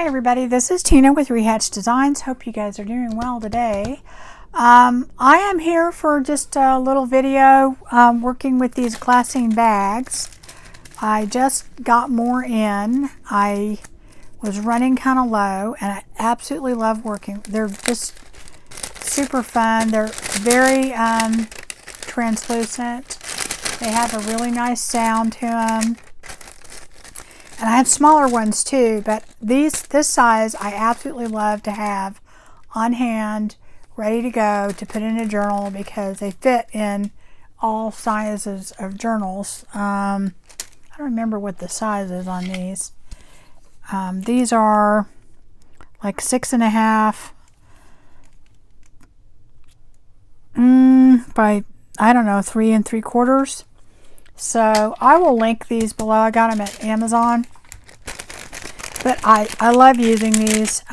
Hi everybody, this is Tina with Rehatch Designs. Hope you guys are doing well today. I am here for just a little video working with these Glassine bags. I just got more in. I was running kind of low and I absolutely love working. They're just super fun. They're very translucent. They have a really nice sound to them. And I have smaller ones too, but this size I absolutely love to have on hand, ready to go to put in a journal because they fit in all sizes of journals. I don't remember what the size is on these. These are like 6.5 by, I don't know, 3 3/4. So I will link these below. I got them at Amazon. But I love using these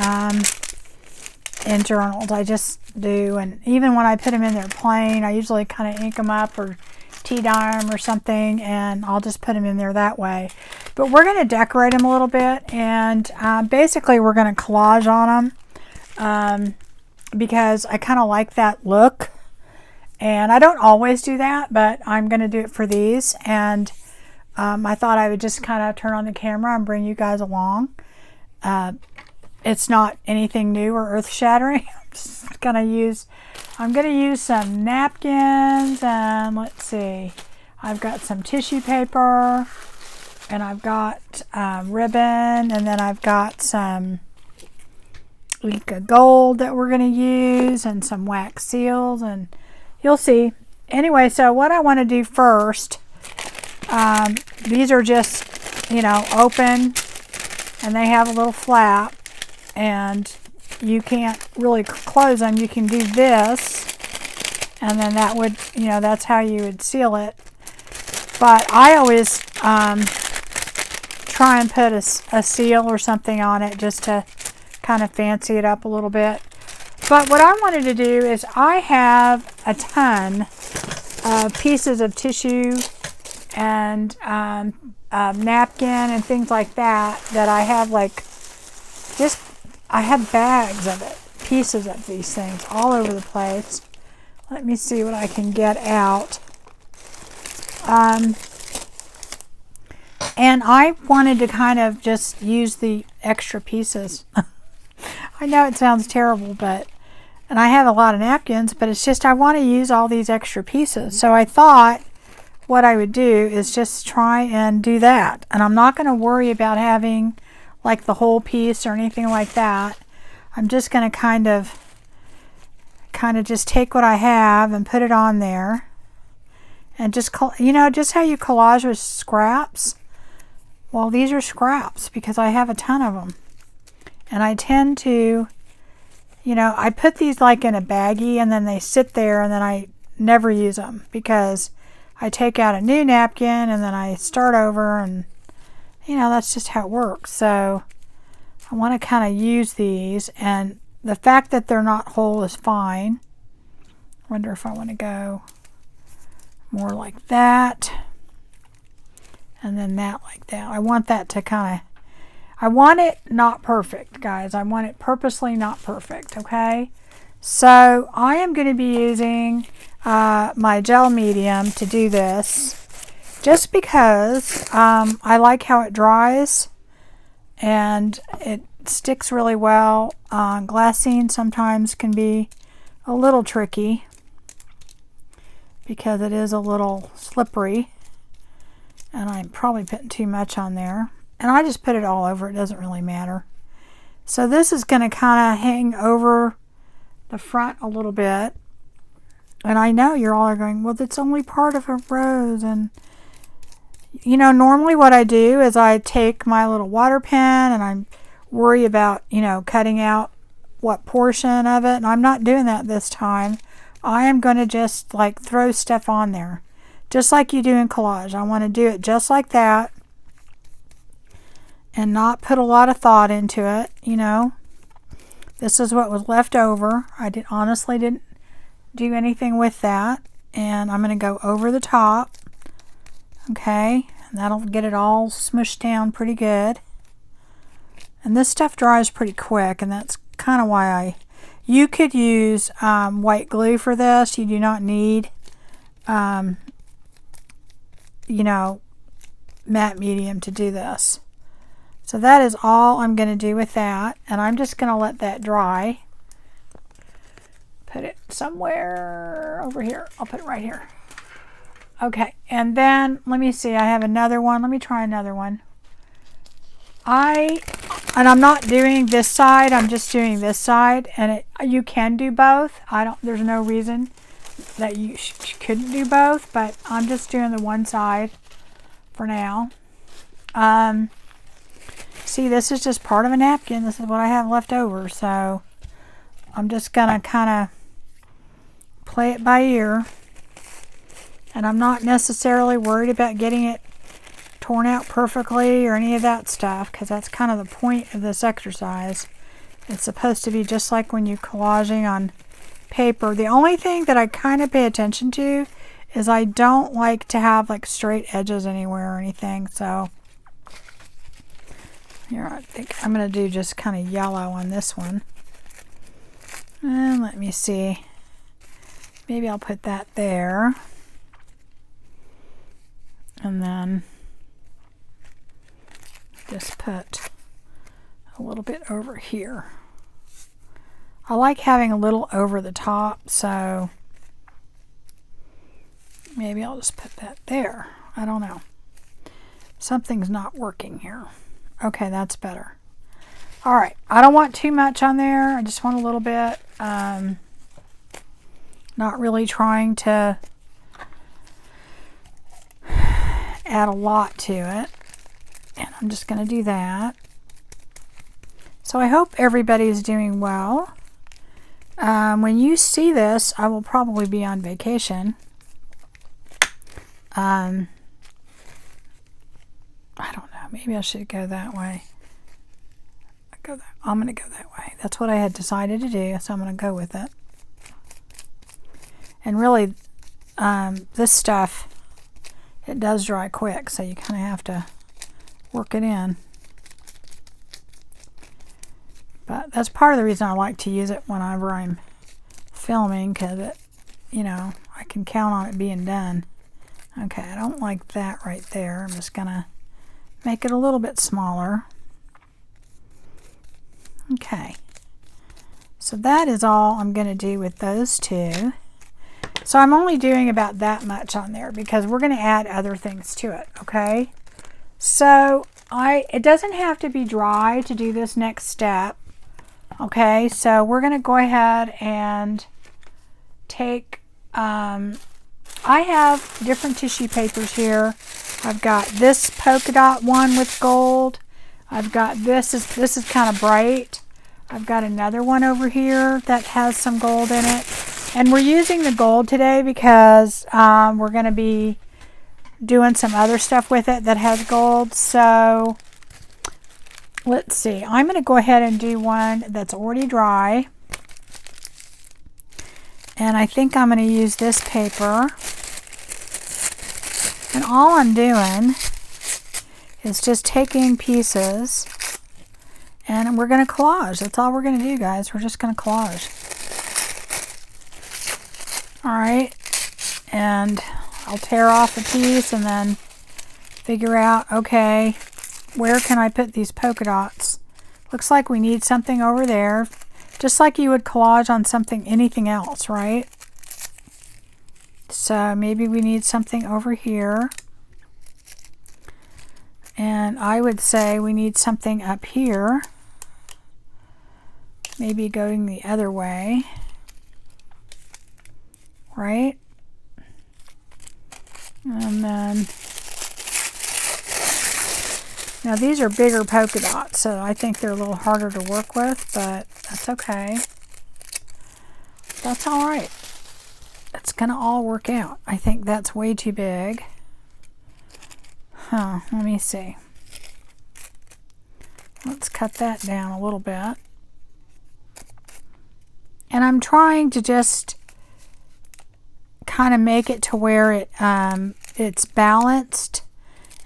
in journals. I just do. And even when I put them in there plain, I usually kind of ink them up or tea dye them or something. And I'll just put them in there that way. But we're going to decorate them a little bit. And basically we're going to collage on them. Because I kind of like that look. And I don't always do that, but I'm going to do it for these. And I thought I would just kind of turn on the camera and bring you guys along. It's not anything new or earth-shattering. I'm going to use some napkins, and let's see. I've got some tissue paper, and I've got ribbon, and then I've got some Leica gold that we're going to use, and some wax seals, and you'll see. Anyway, so what I want to do first, these are just, you know, open, and they have a little flap, and you can't really close them. You can do this, and then that would, you know, that's how you would seal it. But I always try and put a seal or something on it just to kind of fancy it up a little bit. But what I wanted to do is I have a ton of pieces of tissue and napkin and things like that I have, like, I have bags of it, pieces of these things all over the place. Let me see what I can get out. And I wanted to kind of just use the extra pieces. I know it sounds terrible, and I have a lot of napkins, but it's just I want to use all these extra pieces. So I thought what I would do is just try and do that. And I'm not going to worry about having like the whole piece or anything like that. I'm just going to kind of just take what I have and put it on there. And just, you know, just how you collage with scraps. Well, these are scraps because I have a ton of them. And I tend to, you know, I put these like in a baggie and then they sit there and then I never use them because I take out a new napkin and then I start over, and, you know, that's just how it works. So I want to kind of use these, and the fact that they're not whole is fine. I wonder if I want to go more like that and then that like that. I want that to kind of, I want it not perfect, guys. I want it purposely not perfect, okay? So I am going to be using my gel medium to do this just because I like how it dries and it sticks really well. Glassine sometimes can be a little tricky because it is a little slippery, and I'm probably putting too much on there. And I just put it all over. It doesn't really matter. So this is going to kind of hang over the front a little bit. And I know you're all going, well, that's only part of a rose. And, you know, normally what I do is I take my little water pen and I worry about, you know, cutting out what portion of it. And I'm not doing that this time. I am going to just like throw stuff on there. Just like you do in collage. I want to do it just like that. And not put a lot of thought into it, you know. This is what was left over. I honestly didn't do anything with that. And I'm going to go over the top. Okay. And that'll get it all smushed down pretty good. And this stuff dries pretty quick, and that's kind of why you could use white glue for this. You do not need, you know, matte medium to do this. So that is all I'm going to do with that, and I'm just going to let that dry. Put it somewhere over here. I'll put it right here. Okay, and then let me see. I have another one. Let me try another one. I'm not doing this side. I'm just doing this side, and you can do both. There's no reason that you couldn't do both, but I'm just doing the one side for now. See, this is just part of a napkin. This is what I have left over, so I'm just gonna kind of play it by ear, and I'm not necessarily worried about getting it torn out perfectly or any of that stuff, because that's kind of the point of this exercise. It's supposed to be just like when you're collaging on paper. The only thing that I kind of pay attention to is I don't like to have like straight edges anywhere or anything. So here, I think I'm going to do just kind of yellow on this one. And let me see. Maybe I'll put that there. And then just put a little bit over here. I like having a little over the top, so maybe I'll just put that there. I don't know. Something's not working here. Okay, that's better. All right, I don't want too much on there. I just want a little bit. Not really trying to add a lot to it. And I'm just going to do that. So I hope everybody's doing well. When you see this, I will probably be on vacation. I don't know. Maybe I should go that way. I'm going to go that way. That's what I had decided to do, so I'm going to go with it. And really, this stuff, it does dry quick, so you kind of have to work it in. But that's part of the reason I like to use it whenever I'm filming, because it, you know, I can count on it being done. Okay, I don't like that right there. I'm just gonna make it a little bit smaller. Okay, so that is all I'm gonna do with those two. So I'm only doing about that much on there because we're gonna add other things to it, okay? So it doesn't have to be dry to do this next step. Okay, so we're going to go ahead and take, I have different tissue papers here. I've got this polka dot one with gold. I've got this is kind of bright. I've got another one over here that has some gold in it. And we're using the gold today because we're going to be doing some other stuff with it that has gold. So let's see. I'm going to go ahead and do one that's already dry. And I think I'm going to use this paper. And all I'm doing is just taking pieces and we're going to collage. That's all we're going to do, guys. We're just going to collage. All right. And I'll tear off a piece and then figure out, okay, where can I put these polka dots? Looks like we need something over there, just like you would collage on something, anything else, right? So maybe we need something over here. And I would say we need something up here. Maybe going the other way, right? And then, now these are bigger polka dots, so I think they're a little harder to work with, but that's okay. That's all right. It's gonna all work out. I think that's way too big. Let me see. Let's cut that down a little bit. And I'm trying to just kind of make it to where it's balanced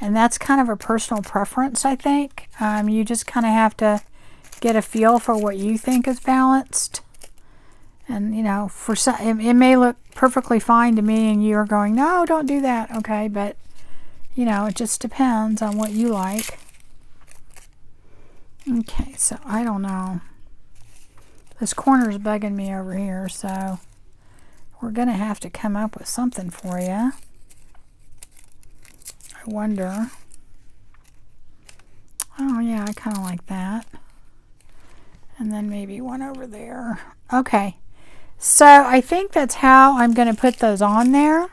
And that's kind of a personal preference, I think. You just kind of have to get a feel for what you think is balanced. And, you know, for some, it may look perfectly fine to me and you're going, no, don't do that. Okay, but, you know, it just depends on what you like. Okay, so I don't know. This corner is bugging me over here, so we're going to have to come up with something for you. I wonder. Oh, yeah, I kind of like that. And then maybe one over there. Okay. So I think that's how I'm going to put those on there.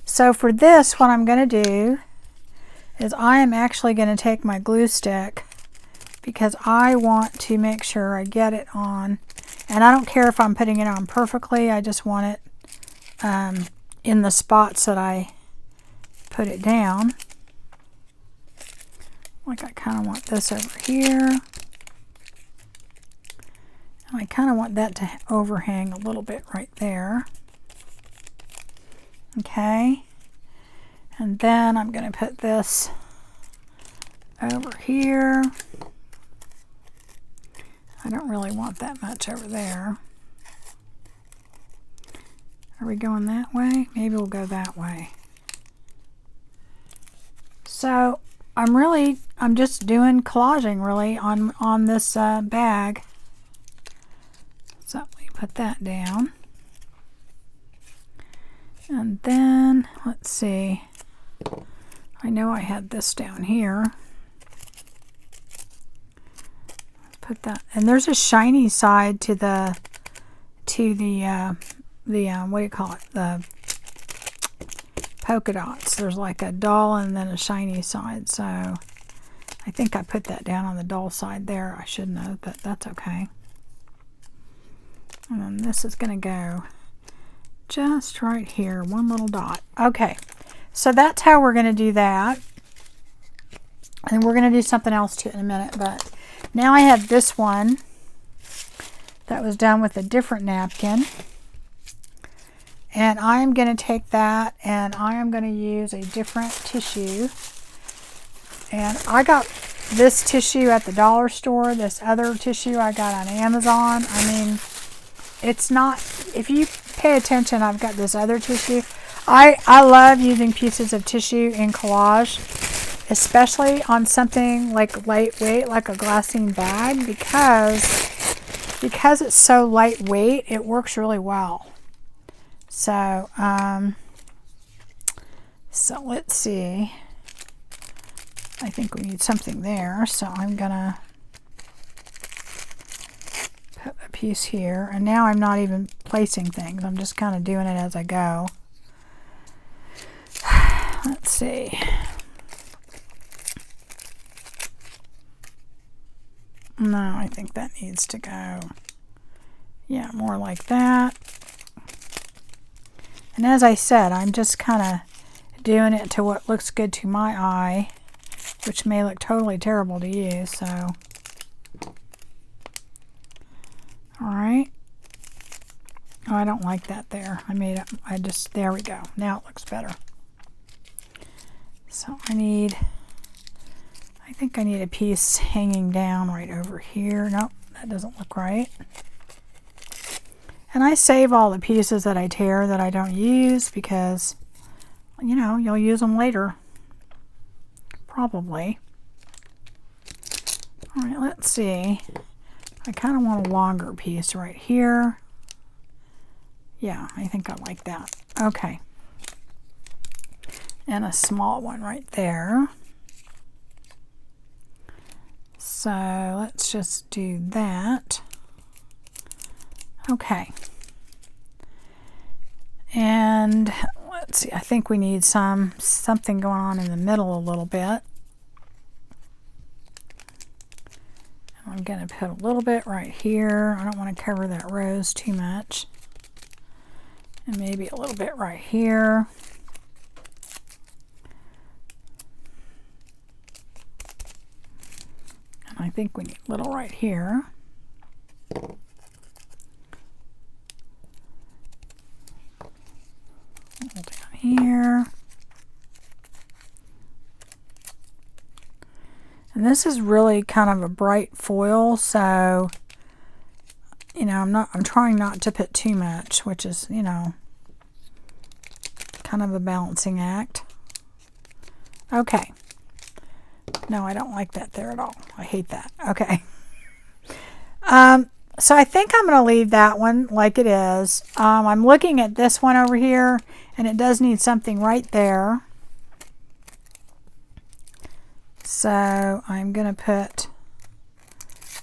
So for this, what I'm going to do is I am actually going to take my glue stick because I want to make sure I get it on. And I don't care if I'm putting it on perfectly. I just want it in the spots that I put it down. Like I kind of want this over here. I kind of want that to overhang a little bit right there. Okay. And then I'm going to put this over here. I don't really want that much over there. Are we going that way? Maybe we'll go that way. So I'm just doing collaging really on this bag. So let me put that down. And then, let's see. I know I had this down here. Let's put that. And there's a shiny side to the what do you call it? The polka dots. There's like a dull and then a shiny side. So I think I put that down on the dull side there. I shouldn't have, but that's okay. And then this is going to go just right here, one little dot. Okay, so that's how we're going to do that. And we're going to do something else too in a minute, but now I have this one that was done with a different napkin. And I am going to take that and I am going to use a different tissue. And I got this tissue at the dollar store. This other tissue I got on Amazon. I mean, it's not, if you pay attention, I've got this other tissue. I love using pieces of tissue in collage, especially on something like lightweight, like a glassine bag, because it's so lightweight, it works really well. So, so let's see. I think we need something there, so I'm gonna put a piece here, and now I'm not even placing things. I'm just kind of doing it as I go. Let's see. No, I think that needs to go. Yeah, more like that. And as I said, I'm just kind of doing it to what looks good to my eye, which may look totally terrible to you, so. Alright. Oh, I don't like that there. There we go. Now it looks better. So I think I need a piece hanging down right over here. Nope, that doesn't look right. And I save all the pieces that I tear that I don't use because, you know, you'll use them later. Probably. All right, let's see. I kind of want a longer piece right here. Yeah, I think I like that. Okay. And a small one right there. So let's just do that. Okay. And let's see, I think we need something going on in the middle a little bit. I'm going to put a little bit right here. I don't want to cover that rose too much. And maybe a little bit right here. And I think we need a little right here. Down here. And this is really kind of a bright foil, so, you know, I'm trying not to put too much, which is, you know, kind of a balancing act. Okay. No, I don't like that there at all. I hate that. Okay. So I think I'm going to leave that one like it is. I'm looking at this one over here, and it does need something right there. So I'm going to put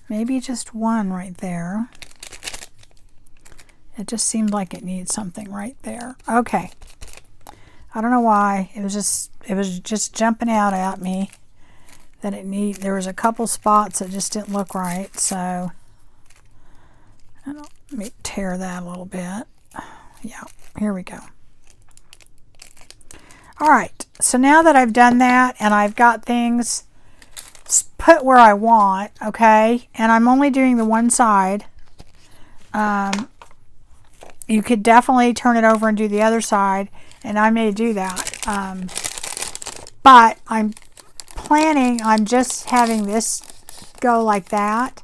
maybe just one right there. It just seemed like it needs something right there. Okay. I don't know why. It was just jumping out at me that there was a couple spots that just didn't look right. So let me tear that a little bit. Yeah, here we go. All right, so now that I've done that and I've got things put where I want, okay, and I'm only doing the one side, you could definitely turn it over and do the other side, and I may do that. But I'm planning on just having this go like that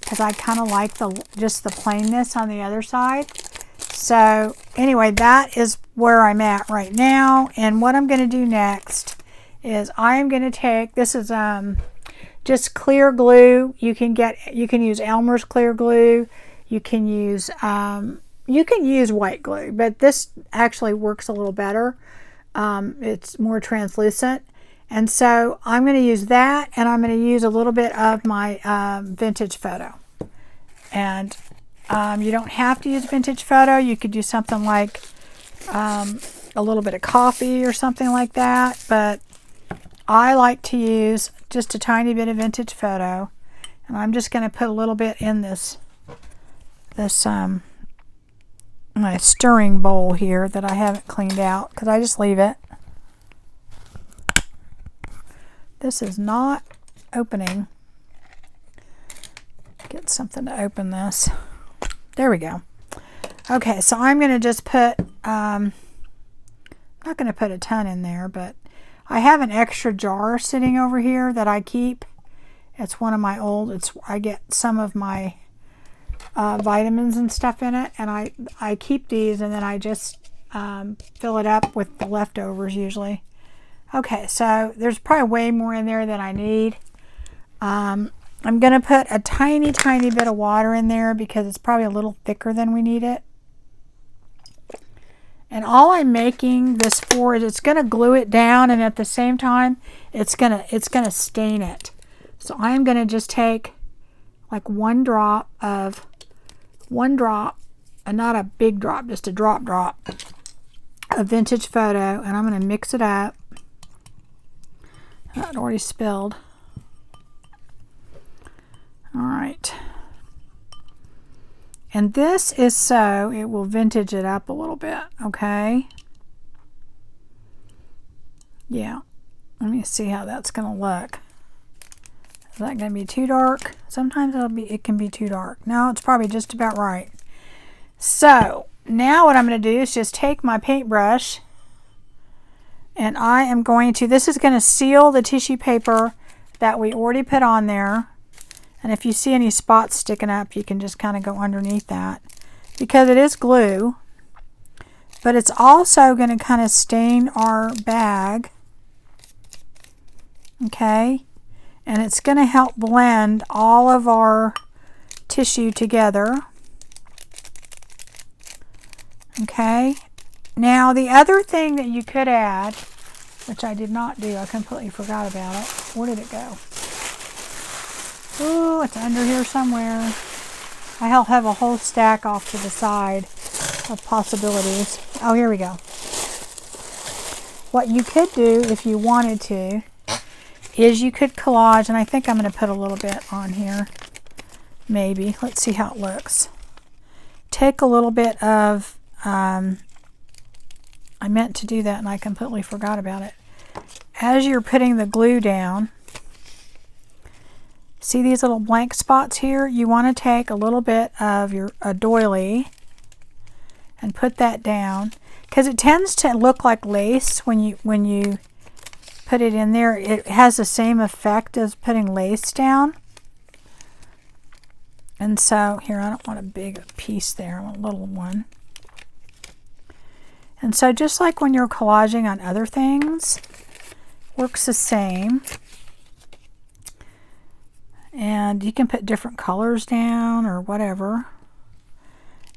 because I kind of like just the plainness on the other side. So anyway, that is where I'm at right now. And what I'm going to do next is I am going to take, this is just clear glue. You can use Elmer's clear glue. You can use white glue, but this actually works a little better. It's more translucent. And so I'm going to use that, and I'm going to use a little bit of my vintage photo. And you don't have to use vintage photo. You could do something like a little bit of coffee or something like that. But I like to use just a tiny bit of vintage photo. And I'm just going to put a little bit in this my stirring bowl here that I haven't cleaned out because I just leave it. This is not opening. Get something to open this. There we go. Okay, so I'm going to just put, I'm not going to put a ton in there, but I have an extra jar sitting over here that I keep. It's one of my old, I get some of my vitamins and stuff in it, and I keep these, and then I just fill it up with the leftovers usually. Okay, so there's probably way more in there than I need. I'm going to put a tiny bit of water in there because it's probably a little thicker than we need it. And all I'm making this for is it's going to glue it down, and at the same time it's going to stain it. So I'm going to just take like one drop, and not a big drop, just a drop of vintage photo, and I'm going to mix it up. That already spilled. All right. And this is so it will vintage it up a little bit, okay? Yeah. Let me see how that's going to look. Is that going to be too dark? Sometimes it can be too dark. No, it's probably just about right. So now what I'm going to do is just take my paintbrush, and I am going to, this is going to seal the tissue paper that we already put on there. And if you see any spots sticking up, you can just kind of go underneath that because it is glue. But it's also going to kind of stain our bag. Okay? And it's going to help blend all of our tissue together. Okay? Now, the other thing that you could add, which I did not do, I completely forgot about it. Where did it go? Oh, it's under here somewhere. I'll have a whole stack off to the side of possibilities. Oh, here we go. What you could do if you wanted to is you could collage, and I think I'm going to put a little bit on here. Maybe. Let's see how it looks. Take a little bit of, I meant to do that and I completely forgot about it. As you're putting the glue down, see these little blank spots here? You want to take a little bit of a doily and put that down because it tends to look like lace when you put it in there. It has the same effect as putting lace down. And so, here, I don't want a big piece there, I want a little one. And so just like when you're collaging on other things, works the same. And you can put different colors down or whatever.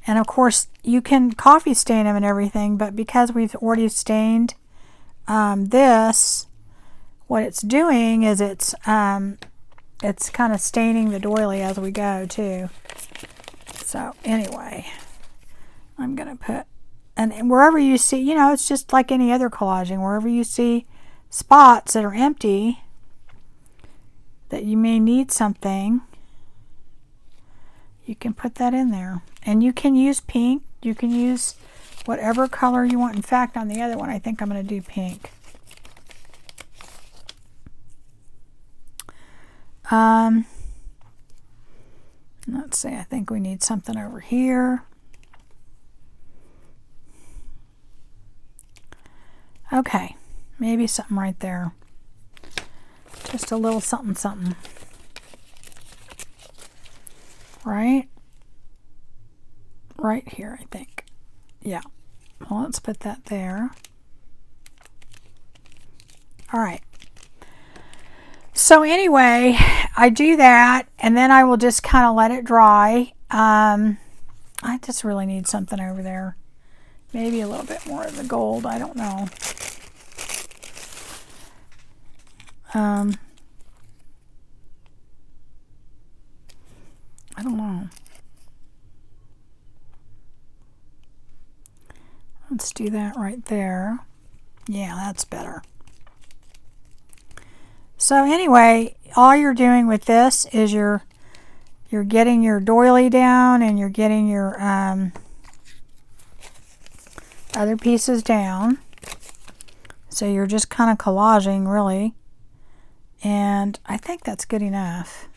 And of course, you can coffee stain them and everything, but because we've already stained this, what it's doing is it's kind of staining the doily as we go too. So anyway, I'm going to put, and wherever you see, you know, it's just like any other collaging, wherever you see spots that are empty, that you may need something, you can put that in there. And you can use pink, you can use whatever color you want. In fact, on the other one, I think I'm going to do pink. Let's see, I think we need something over here. Okay, maybe something right there. Just a little something something. Right? Right here, I think. Yeah. Well, let's put that there. All right. So anyway, I do that, and then I will just kind of let it dry. I just really need something over there. Maybe a little bit more of the gold. I don't know. I don't know. Let's do that right there. Yeah, that's better. So anyway, all you're doing with this is you're getting your doily down, and you're getting your other pieces down. So you're just kind of collaging, really. And I think that's good enough.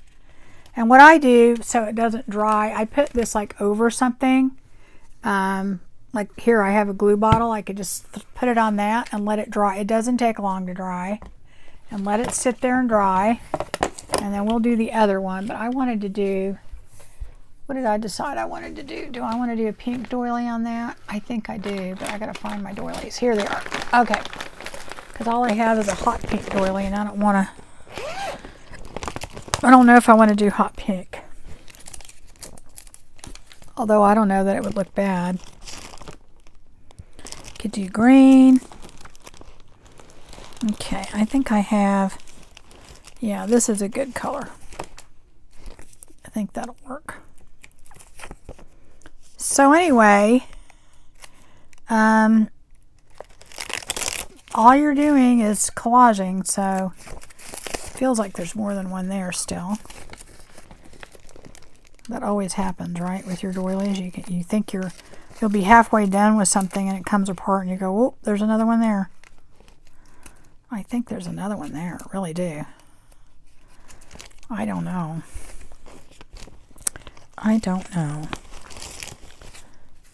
And what I do so it doesn't dry, I put this like over something. Like here I have a glue bottle. I could just put it on that and let it dry. It doesn't take long to dry. And let it sit there and dry. And then we'll do the other one. But I wanted to do, what did I decide I wanted to do? Do I want to do a pink doily on that? I think I do, but I gotta find my doilies. Here they are. Okay. Because all I have is a hot pink doily, and I don't want to, I don't know if I want to do hot pink. Although I don't know that it would look bad. Could do green. Okay, I think I have, yeah, this is a good color. I think that'll work. So anyway, all you're doing is collaging, so it feels like there's more than one there still. That always happens, right, with your doilies. You think you'll be halfway done with something, and it comes apart, and you go, oh, there's another one there. I think there's another one there. I really do. I don't know. I don't know.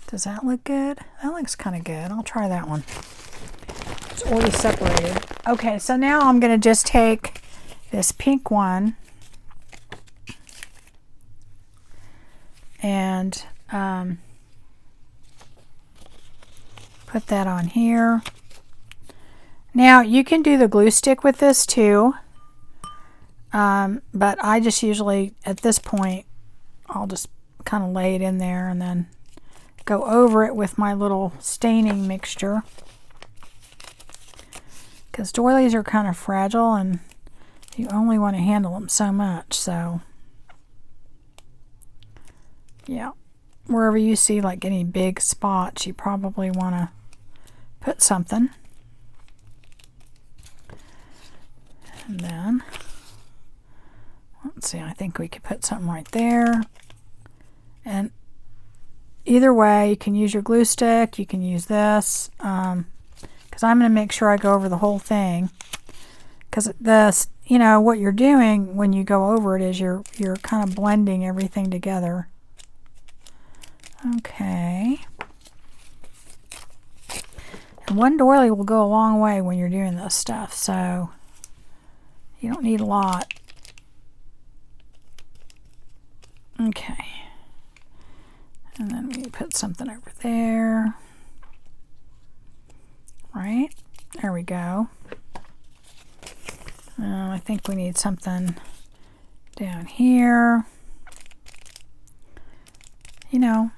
Does that look good? That looks kind of good. I'll try that one. It's already separated. Okay, so now I'm going to just take this pink one and put that on here. Now you can do the glue stick with this too, but I just usually at this point I'll just kind of lay it in there and then go over it with my little staining mixture, because doilies are kind of fragile and you only want to handle them so much. So yeah, wherever you see like any big spots, you probably want to put something. And then, let's see, I think we could put something right there. And either way, you can use your glue stick, you can use this, because I'm going to make sure I go over the whole thing. Because this, you know, what you're doing when you go over it is you're kind of blending everything together. Okay. And one doily will go a long way when you're doing this stuff, so you don't need a lot. Okay. And then we put something over there. Right? There we go. I think we need something down here. You know.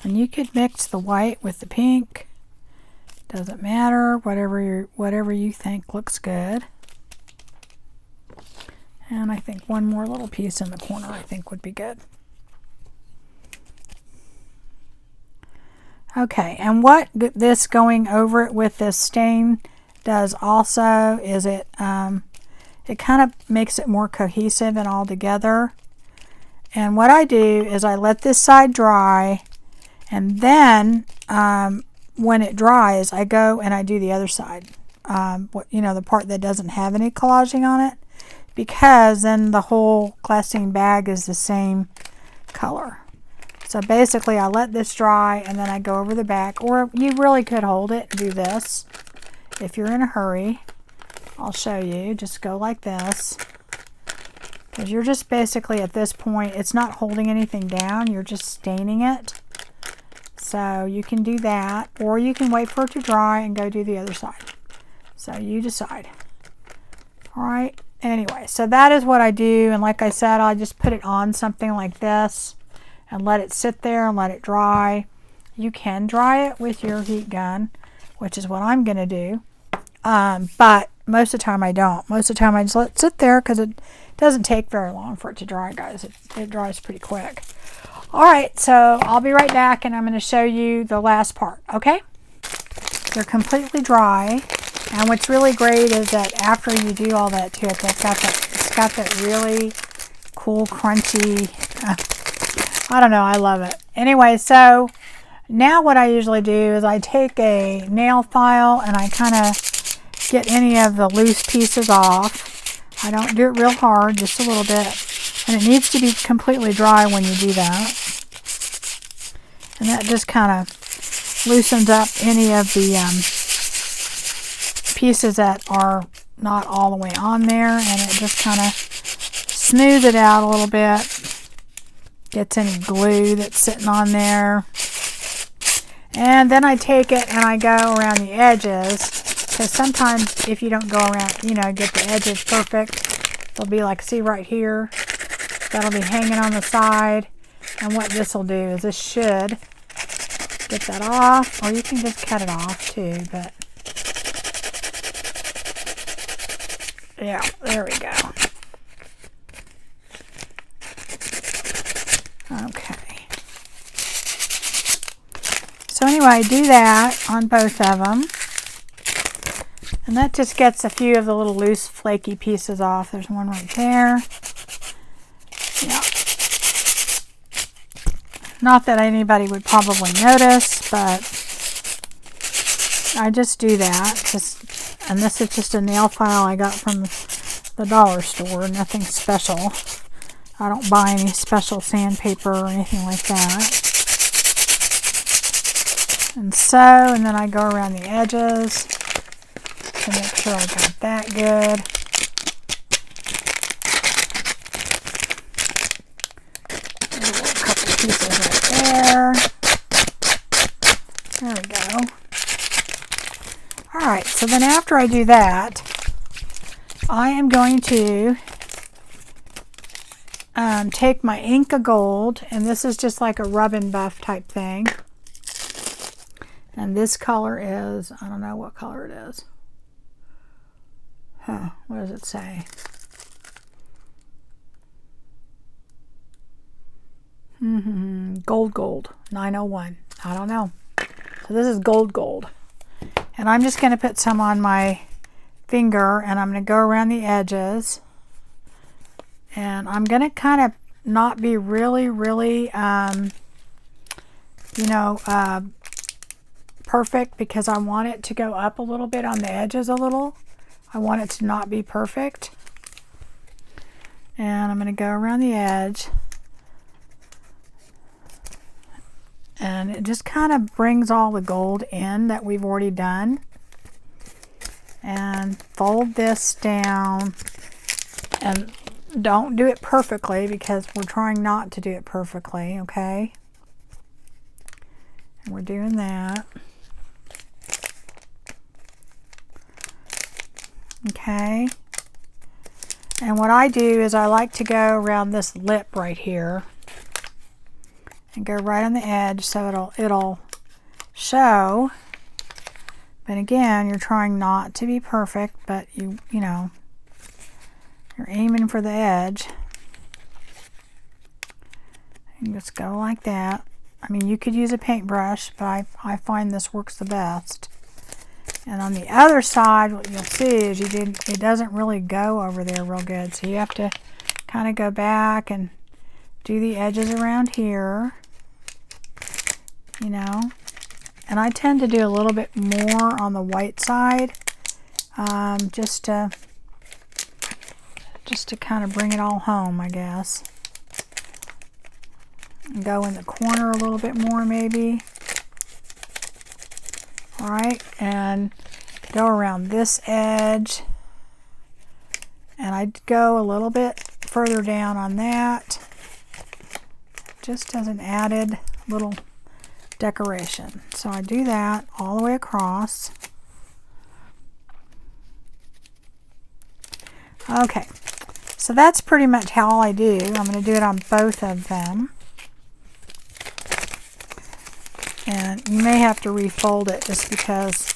And you could mix the white with the pink. Doesn't matter. Whatever you think looks good. And I think one more little piece in the corner I think would be good. Okay, and what this going over it with this stain does also is it kind of makes it more cohesive and all together. And what I do is I let this side dry, and then when it dries, I go and I do the other side. The part that doesn't have any collaging on it, because then the whole glassine bag is the same color. So basically I let this dry and then I go over the back, or you really could hold it and do this if you're in a hurry. I'll show you. Just go like this, because you're just basically at this point, it's not holding anything down, you're just staining it. So you can do that, or you can wait for it to dry and go do the other side. So you decide. Alright, anyway, so that is what I do, and like I said, I just put it on something like this and let it sit there and let it dry. You can dry it with your heat gun, which is what I'm going to do, but most of the time I don't. Most of the time I just let it sit there, because it doesn't take very long for it to dry, guys. It dries pretty quick. Alright, so I'll be right back and I'm going to show you the last part, okay? They're completely dry, and what's really great is that after you do all that to it, it's got that really cool, crunchy, I don't know, I love it. Anyway, so now what I usually do is I take a nail file and I kind of get any of the loose pieces off. I don't do it real hard, just a little bit. And it needs to be completely dry when you do that. And that just kind of loosens up any of the pieces that are not all the way on there, and it just kind of smooths it out a little bit. Gets any glue that's sitting on there. And then I take it and I go around the edges, because sometimes if you don't go around, get the edges perfect, they'll be like, see right here, that'll be hanging on the side. And what this will do is this should get that off, or you can just cut it off too, but yeah, there we go. Okay. So anyway, I do that on both of them. And that just gets a few of the little loose flaky pieces off. There's one right there. Yeah. Not that anybody would probably notice, but I just do that. And this is just a nail file I got from the dollar store. Nothing special. I don't buy any special sandpaper or anything like that. And then I go around the edges to make sure I got that good. There's a couple pieces right there. There we go. Alright, so then after I do that, I am going to take my Inca Gold, and this is just like a rub and buff type thing. And this color is, I don't know what color it is. What does it say? Gold 901. I don't know. So this is gold. And I'm just going to put some on my finger, and I'm going to go around the edges. And I'm going to kind of not be really, perfect, because I want it to go up a little bit on the edges a little. I want it to not be perfect. And I'm going to go around the edge. And it just kind of brings all the gold in that we've already done. And fold this down, and don't do it perfectly because we're trying not to do it perfectly, okay? And we're doing that. Okay. And what I do is I like to go around this lip right here and go right on the edge so it'll show. But again, you're trying not to be perfect, but you know, you're aiming for the edge. And just go like that. I mean, you could use a paintbrush, but I find this works the best. And on the other side, what you'll see is it doesn't really go over there real good. So you have to kind of go back and do the edges around here, you know. And I tend to do a little bit more on the white side, just to kind of bring it all home, I guess. And go in the corner a little bit more, maybe. All right, and go around this edge. And I'd go a little bit further down on that, just as an added little decoration. So I do that all the way across. Okay, so that's pretty much how all I do. I'm going to do it on both of them. And you may have to refold it just because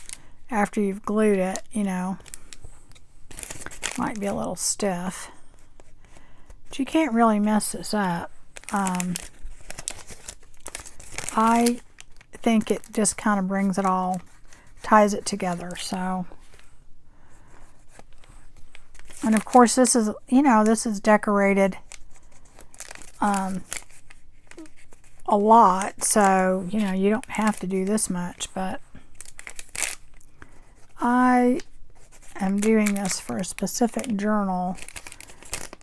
after you've glued it, you know, it might be a little stiff. But you can't really mess this up. I think it just kind of brings it all, ties it together. So, and of course this is, you know, this is decorated a lot, so you know you don't have to do this much, but I am doing this for a specific journal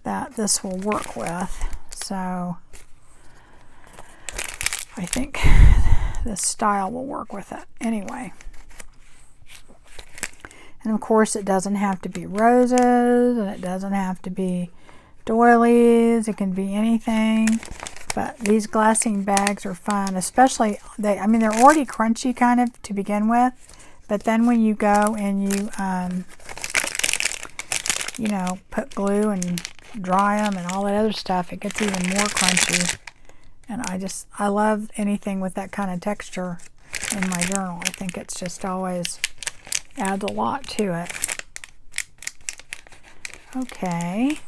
that this will work with, so I think this style will work with it anyway. And of course it doesn't have to be roses, and it doesn't have to be doilies. It can be anything. But these glassine bags are fun, especially they're already crunchy kind of to begin with, but then when you go and you know, put glue and dry them and all that other stuff, it gets even more crunchy. And I love anything with that kind of texture in my journal. I think it's just always adds a lot to it. Okay.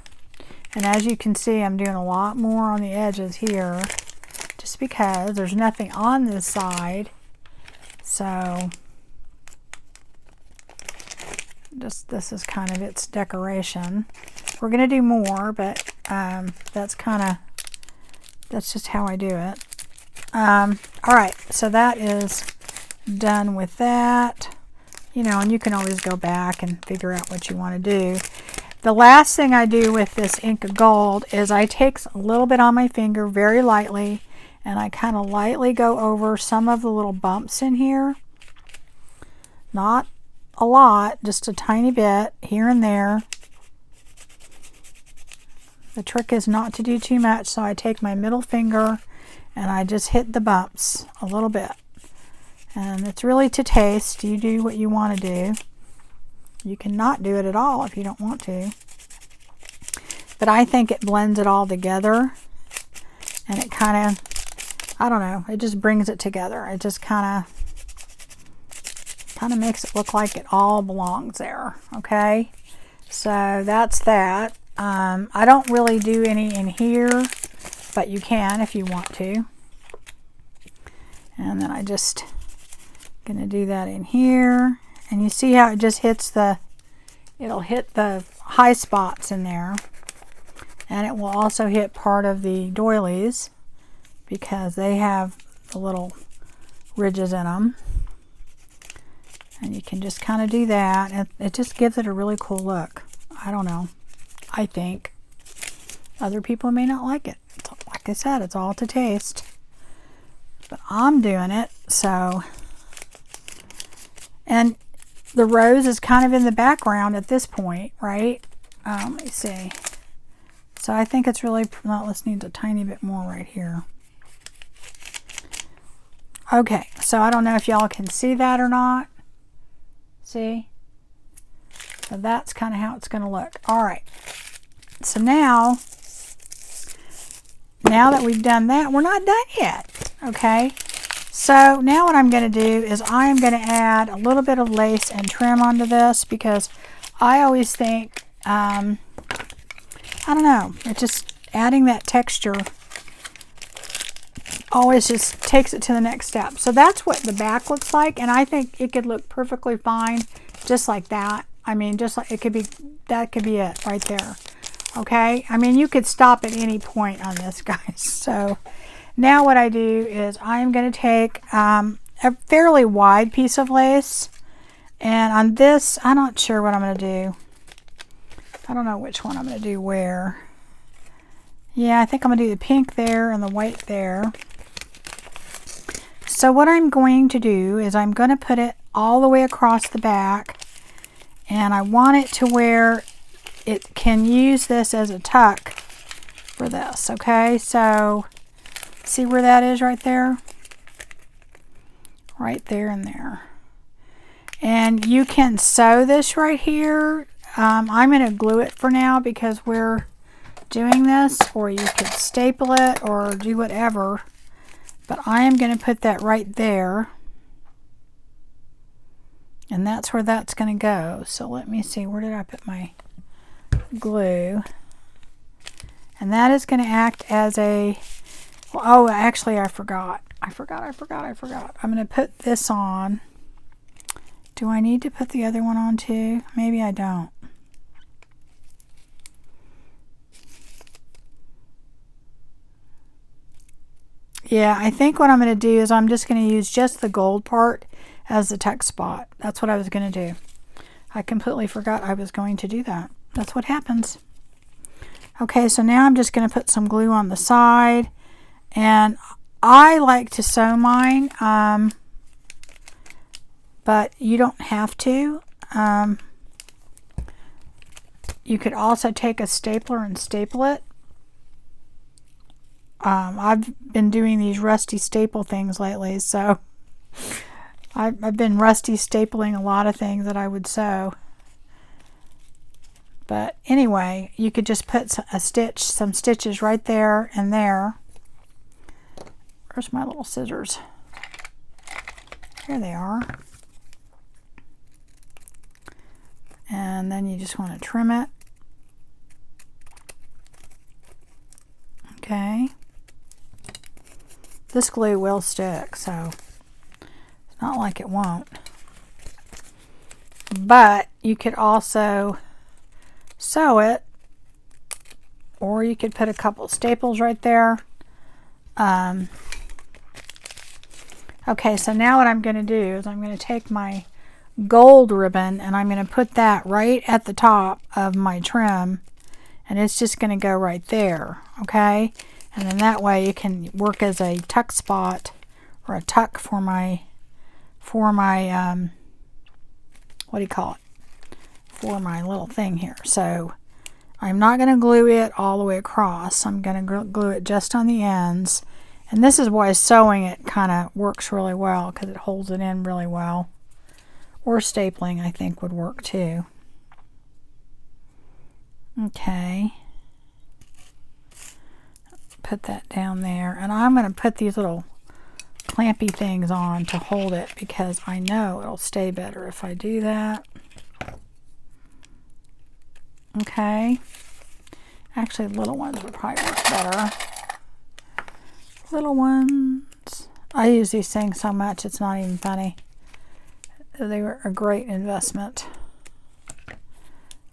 And as you can see, I'm doing a lot more on the edges here just because there's nothing on this side. So this is kind of its decoration. We're going to do more, but that's just how I do it. All right, so that is done with that. You know, and you can always go back and figure out what you want to do. The last thing I do with this ink of gold is I take a little bit on my finger very lightly, and I kind of lightly go over some of the little bumps in here. Not a lot, just a tiny bit here and there. The trick is not to do too much, so I take my middle finger and I just hit the bumps a little bit. And it's really to taste. You do what you want to do. You can not do it at all if you don't want to. But I think it blends it all together. And it kind of, I don't know, it just brings it together. It just kind of makes it look like it all belongs there. Okay? So that's that. I don't really do any in here, but you can if you want to. And then I just going to do that in here. And you see how it just hits it'll hit the high spots in there. And it will also hit part of the doilies because they have the little ridges in them. And you can just kind of do that. And it just gives it a really cool look. I don't know. I think. Other people may not like it. Like I said, it's all to taste. but I'm doing it. So, and the rose is kind of in the background at this point, right? Let me see. So I think it's really, well, let's need a tiny bit more right here. Okay, so I don't know if y'all can see that or not. See? So that's kind of how it's going to look. All right. So now that we've done that, we're not done yet. Okay. So now what I'm going to do is I am going to add a little bit of lace and trim onto this, because I always think, I don't know, it just adding that texture always just takes it to the next step. So that's what the back looks like, and I think it could look perfectly fine just like that. I mean, just like it could be, that could be it right there. Okay, I mean, you could stop at any point on this, guys. So now what I do is I am going to take a fairly wide piece of lace, and on this, I'm not sure what I'm going to do. I don't know which one I'm going to do where. Yeah, I think I'm going to do the pink there and the white there. So what I'm going to do is I'm going to put it all the way across the back, and I want it to where it can use this as a tuck for this. Okay, so see where that is right there? Right there and there. And you can sew this right here. I'm going to glue it for now because we're doing this, or you could staple it or do whatever. But I am going to put that right there. And that's where that's going to go. So let me see, where did I put my glue? And that is going to act as a, well, oh, actually I forgot. I'm going to put this on. Do I need to put the other one on too? Maybe I don't. Yeah, I think what I'm going to do is I'm just going to use just the gold part as the tuck spot. That's what I was going to do. I completely forgot I was going to do that. That's what happens. Okay, so now I'm just going to put some glue on the side. And I like to sew mine, but you don't have to. You could also take a stapler and staple it. I've been doing these rusty staple things lately, so I've been rusty stapling a lot of things that I would sew. But anyway, you could just put some stitches right there and there. Where's my little scissors? Here they are. And then you just want to trim it. Okay. This glue will stick, so it's not like it won't. But you could also sew it, or you could put a couple staples right there. Okay, so now what I'm going to do is I'm going to take my gold ribbon and I'm going to put that right at the top of my trim, and it's just going to go right there. Okay, and then that way you can work as a tuck spot or a tuck for my what do you call it, for my little thing here. So I'm not going to glue it all the way across. I'm going to glue it just on the ends, and this is why sewing it kind of works really well, because it holds it in really well. Or stapling I think would work too. Okay, put that down there, and I'm going to put these little clampy things on to hold it, because I know it'll stay better if I do that. Okay, actually little ones would probably work better. Little ones, I use these things so much it's not even funny. They were a great investment.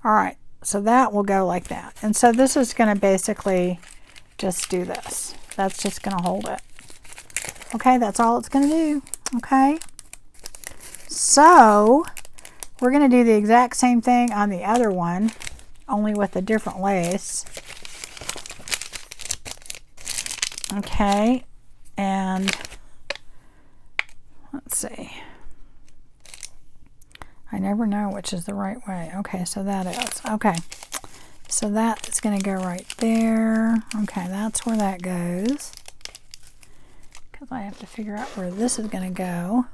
All right, so that will go like that. And so this is going to basically just do this. That's just going to hold it. Okay, that's all it's going to do. Okay, so we're going to do the exact same thing on the other one, only with a different lace. Okay, and Let's see. I never know which is the right way. Okay, so that is. Okay. So that is going to go right there. Okay, that's where that goes. Because I have to figure out where this is going to go.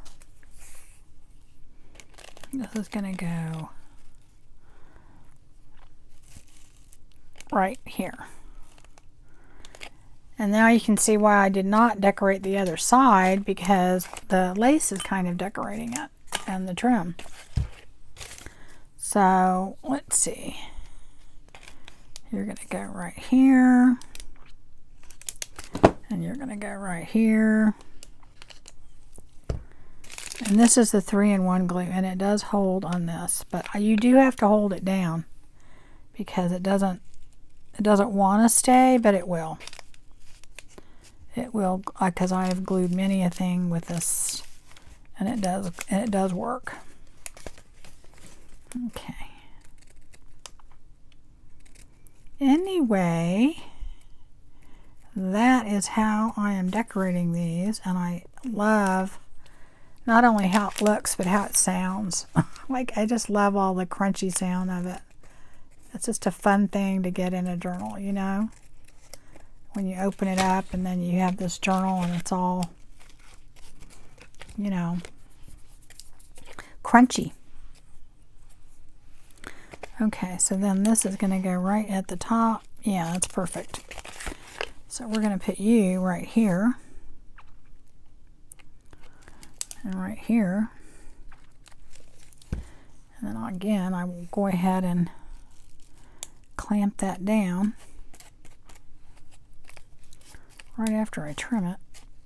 This is going to go right here. And now you can see why I did not decorate the other side, because the lace is kind of decorating it and the trim. So let's see. You're going to go right here. And you're going to go right here. And this is the 3-in-1 glue, and it does hold on this, but you do have to hold it down because it doesn't want to stay, but it will. It will, because I have glued many a thing with this, and it does work. Okay. Anyway, that is how I am decorating these, and I love not only how it looks, but how it sounds. Like, I just love all the crunchy sound of it. It's just a fun thing to get in a journal, you know? When you open it up and then you have this journal and it's all, you know, crunchy. Okay, so then this is going to go right at the top. Yeah, that's perfect. So we're going to put you right here. And right here. And then again, I will go ahead and clamp that down right after I trim it.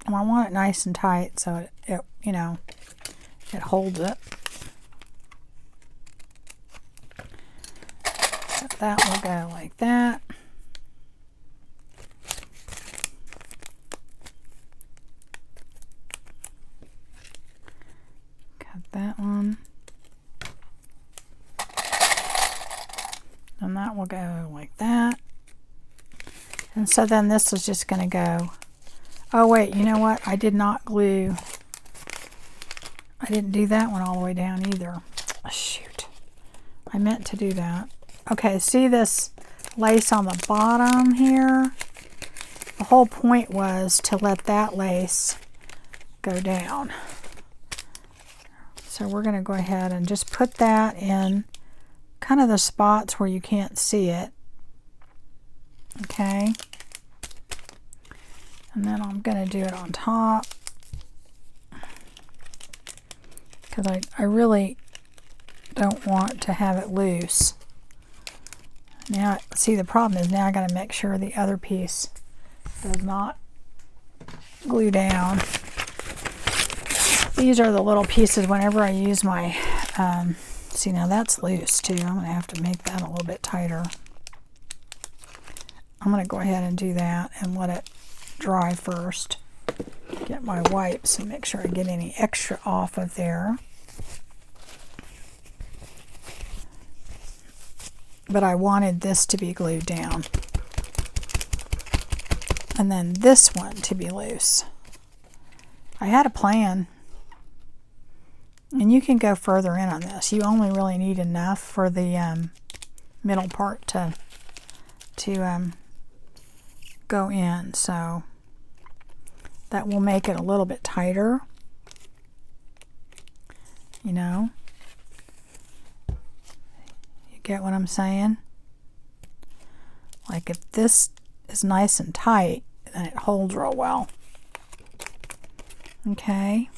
And I want it nice and tight so it you know, it holds it. So that will go like that. That one, and that will go like that. And so then this is just going to go. Oh wait, you know what, I did not glue, I didn't do that one all the way down either. Oh, shoot, I meant to do that. Okay, see this lace on the bottom here? The whole point was to let that lace go down. So we're going to go ahead and just put that in kind of the spots where you can't see it. Okay. And then I'm going to do it on top. Because I really don't want to have it loose. Now, see, the problem is now I got to make sure the other piece does not glue down. These are the little pieces whenever I use my, see, now that's loose too. I'm going to have to make that a little bit tighter. I'm going to go ahead and do that and let it dry first. Get my wipes and make sure I get any extra off of there. But I wanted this to be glued down. And then this one to be loose. I had a plan. And you can go further in on this. You only really need enough for the middle part to go in. So that will make it a little bit tighter. You know? You get what I'm saying? Like if this is nice and tight, then it holds real well. Okay?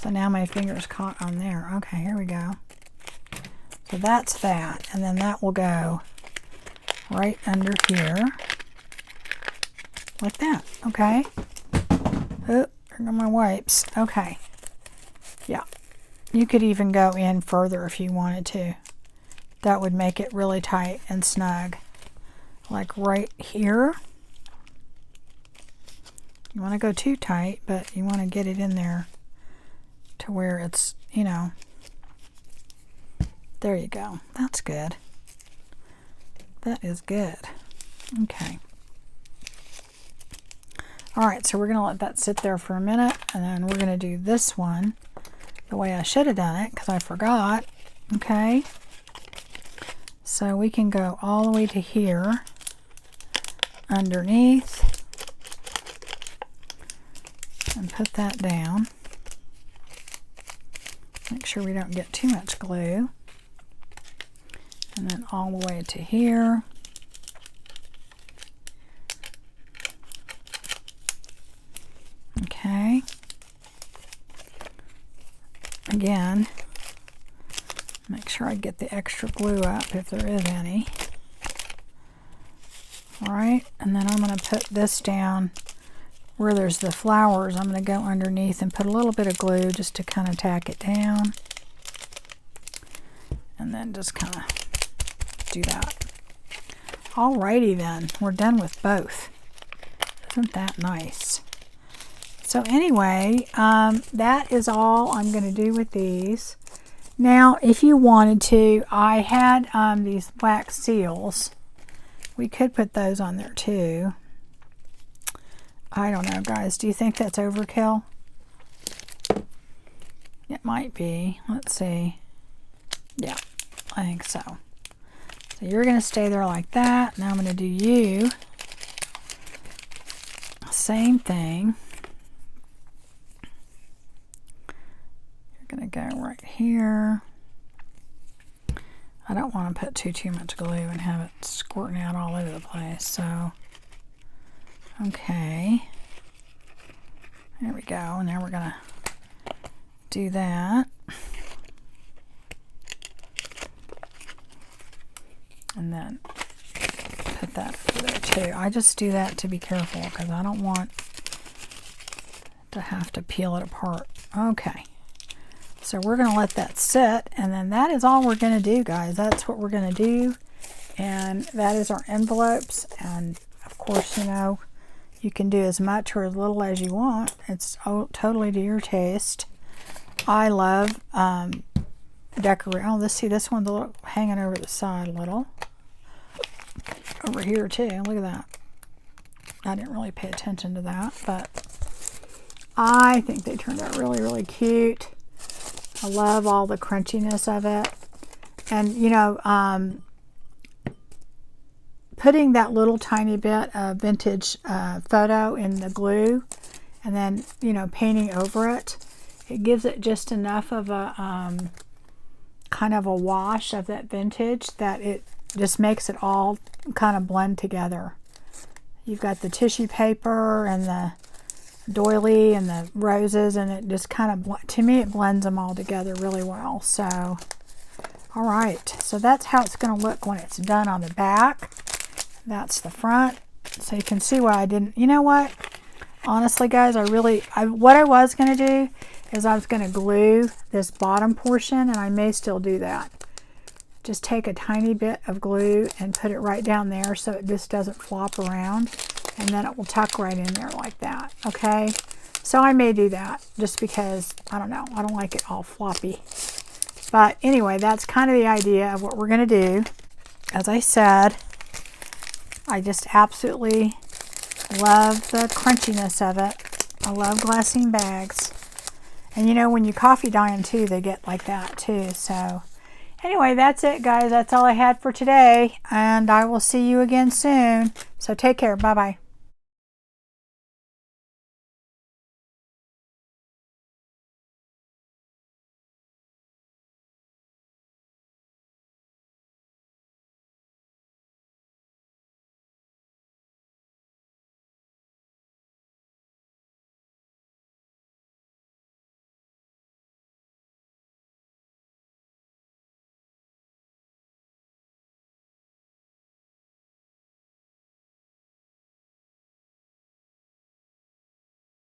So now my finger's caught on there. Okay, here we go. So that's that. And then that will go right under here. Like that. Okay. Oh, there go my wipes. Okay. Yeah. You could even go in further if you wanted to. That would make it really tight and snug. Like right here. You want to go too tight, but you want to get it in there to where it's, you know, there you go. That's good. That is good. Okay. All right, so we're going to let that sit there for a minute, and then we're going to do this one the way I should have done it because I forgot. Okay, so we can go all the way to here underneath and put that down. Make sure we don't get too much glue. And then all the way to here. Okay. Again, make sure I get the extra glue up if there is any. All right, and then I'm going to put this down where there's the flowers. I'm going to go underneath and put a little bit of glue just to kind of tack it down. And then just kind of do that. Alrighty then, we're done with both. Isn't that nice? So anyway, that is all I'm going to do with these. Now, if you wanted to, I had these wax seals. We could put those on there too. I don't know, guys. Do you think that's overkill? It might be. Let's see. Yeah, I think so. So you're going to stay there like that. Now I'm going to do you. Same thing. You're going to go right here. I don't want to put too much glue and have it squirting out all over the place. So, okay. There we go. Now we're going to do that. And then put that over there too. I just do that to be careful because I don't want to have to peel it apart. Okay. So we're going to let that sit, and then that is all we're going to do, guys. That's what we're going to do. And that is our envelopes. And of course, you know, you can do as much or as little as you want. It's totally to your taste. I love decorate. Oh, let's see, this one's a little hanging over the side a little. Over here too. Look at that. I didn't really pay attention to that, but I think they turned out really, really cute. I love all the crunchiness of it. And you know, putting that little tiny bit of vintage photo in the glue and then, you know, painting over it, it gives it just enough of a kind of a wash of that vintage that it just makes it all kind of blend together. You've got the tissue paper and the doily and the roses, and it just kind of, to me, it blends them all together really well. So, all right, so that's how it's going to look when it's done on the back. That's the front. So you can see why I didn't, you know what? Honestly, guys, what I was going to do is I was going to glue this bottom portion, and I may still do that. Just take a tiny bit of glue and put it right down there so it just doesn't flop around, and then it will tuck right in there like that. Okay, so I may do that just because, I don't know, I don't like it all floppy. But anyway, that's kind of the idea of what we're going to do. As I said, I just absolutely love the crunchiness of it. I love glassine bags. And you know, when you coffee dye them too, they get like that too. So anyway, that's it, guys. That's all I had for today. And I will see you again soon. So take care. Bye-bye.